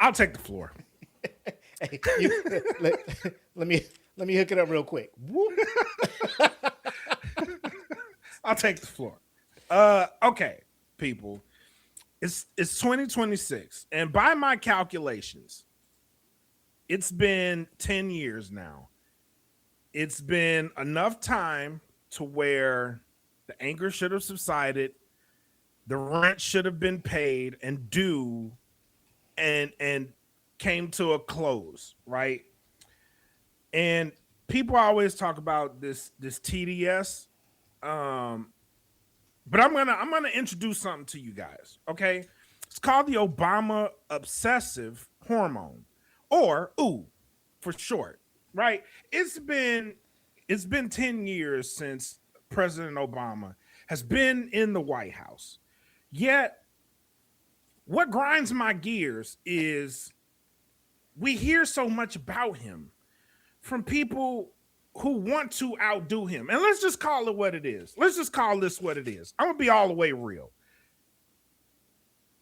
I'll take the floor. Hey, let me hook it up real quick. Whoop. I'll take the floor. Okay, people. It's 2026, and by my calculations, it's been 10 years now. It's been enough time to where the anger should have subsided, the rent should have been paid and due, and came to a close, right? And people always talk about this TDS. Um, but I'm gonna introduce something to you guys. Okay, it's called the Obama obsessive hormone, or OO for short. Right? It's been 10 years since President Obama has been in the White House. Yet, what grinds my gears is we hear so much about him from people who want to outdo him. And let's just call it what it is. Let's just call this what it is. I'm going to be all the way real.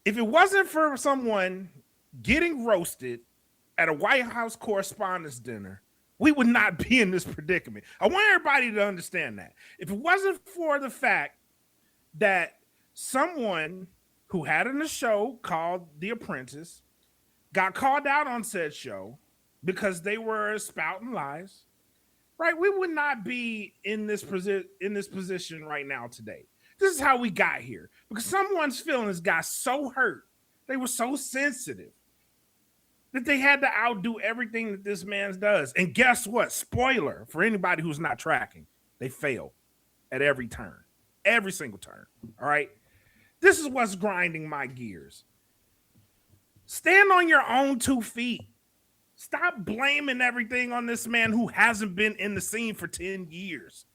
If it wasn't for someone getting roasted at a White House correspondents' dinner, we would not be in this predicament. I want everybody to understand that. If it wasn't for the fact that someone who had in a show called The Apprentice got called out on said show because they were spouting lies, right? We would not be in this position right now today. This is how we got here because someone's feelings got so hurt, they were so sensitive that they had to outdo everything that this man does. And guess what? Spoiler for anybody who's not tracking, they failed at every turn, every single turn. All right. This is what's grinding my gears. Stand on your own 2 feet. Stop blaming everything on this man who hasn't been in the scene for 10 years.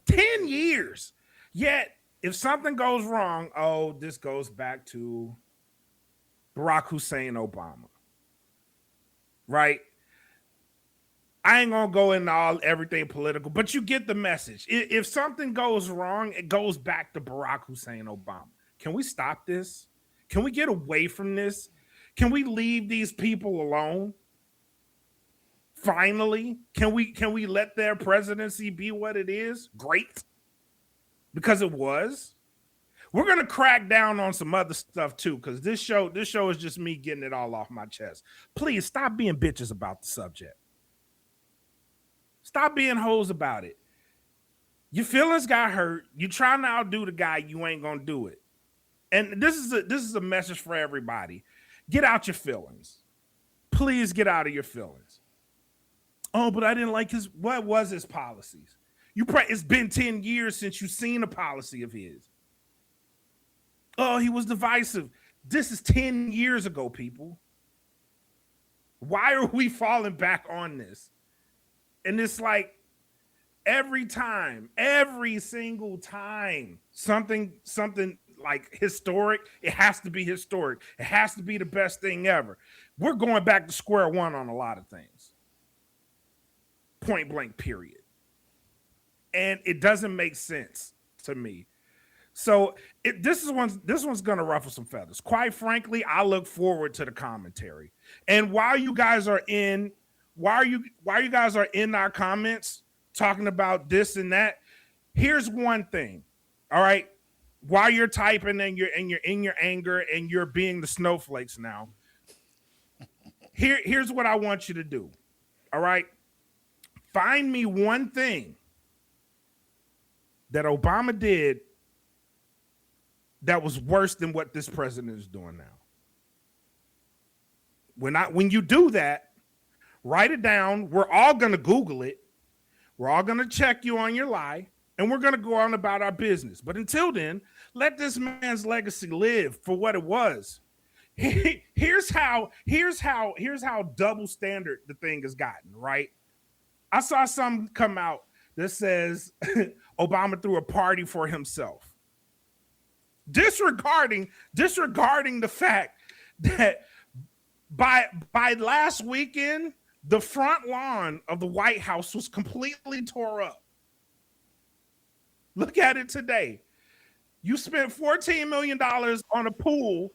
10 years. Yet, if something goes wrong, oh, this goes back to Barack Hussein Obama. Right? I ain't gonna go into everything political, but you get the message. If something goes wrong, it goes back to Barack Hussein Obama. Can we stop this? Can we get away from this? Can we leave these people alone? Finally, can we let their presidency be what it is? Great. Because it was. We're gonna crack down on some other stuff too, because this show is just me getting it all off my chest. Please stop being bitches about the subject. Stop being hoes about it. Your feelings got hurt. You trying to outdo the guy, you ain't gonna do it. And this is a message for everybody. Get out your feelings. Please get out of your feelings. Oh, but I didn't like what was his policies? It's been 10 years since you've seen a policy of his. Oh, he was divisive. This is 10 years ago, people. Why are we falling back on this? And it's like every single time, something like historic, it has to be historic. It has to be the best thing ever. We're going back to square one on a lot of things. Point blank, period. And it doesn't make sense to me. So this one's gonna ruffle some feathers. Quite frankly, I look forward to the commentary. And while you guys are in our comments talking about this and that, here's one thing. All right. While you're typing and you're in your anger and you're being the snowflakes now, here's what I want you to do. All right. Find me one thing that Obama did that was worse than what this president is doing now. When you do that, write it down. We're all gonna Google it. We're all gonna check you on your lie, and we're gonna go on about our business. But until then, let this man's legacy live for what it was. Here's how double standard the thing has gotten, right? I saw something come out that says Obama threw a party for himself. Disregarding the fact that by last weekend, the front lawn of the White House was completely tore up. Look at it today. You spent $14 million on a pool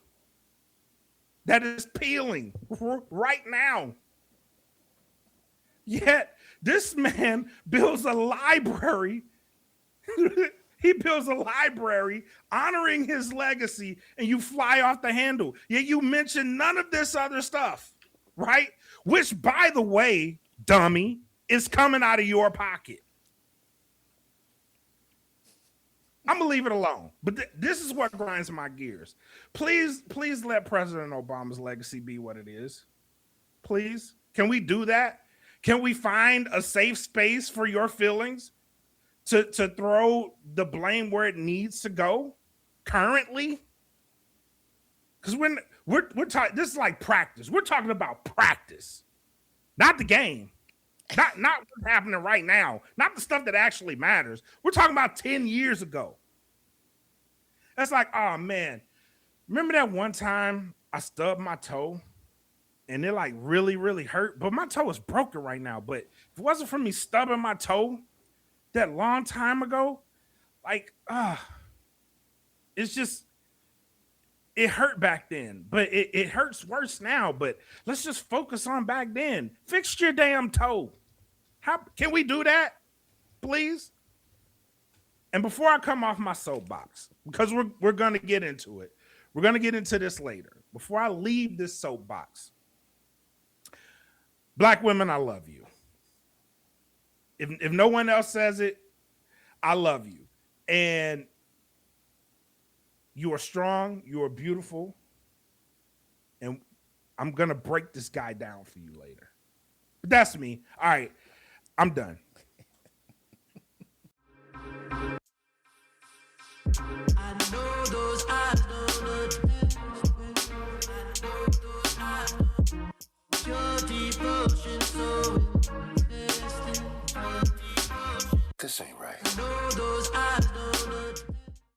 that is peeling right now. Yet this man builds a library. He builds a library honoring his legacy, and you fly off the handle. Yet you mention none of this other stuff, right? Which, by the way, dummy, is coming out of your pocket. I'm gonna leave it alone. But this is what grinds my gears. Please let President Obama's legacy be what it is. Please. Can we do that? Can we find a safe space for your feelings to throw the blame where it needs to go currently? Because we're talking, this is like practice. We're talking about practice, not the game. Not what's happening right now. Not the stuff that actually matters. We're talking about 10 years ago. That's like, oh man, remember that one time I stubbed my toe and it like really, really hurt? But my toe is broken right now. But if it wasn't for me stubbing my toe that long time ago, like, it's just, it hurt back then, but it hurts worse now. But let's just focus on back then. Fix your damn toe. How can we do that, please? And before I come off my soapbox, because we're gonna get into it, we're gonna get into this later. Before I leave this soapbox, Black women, I love you. If no one else says it, I love you. And you are strong, you are beautiful, and I'm gonna break this guy down for you later. But that's me. All right, I'm done. I know those eyes don't look. Your devotion so invested. This ain't right. I know those eyes don't look.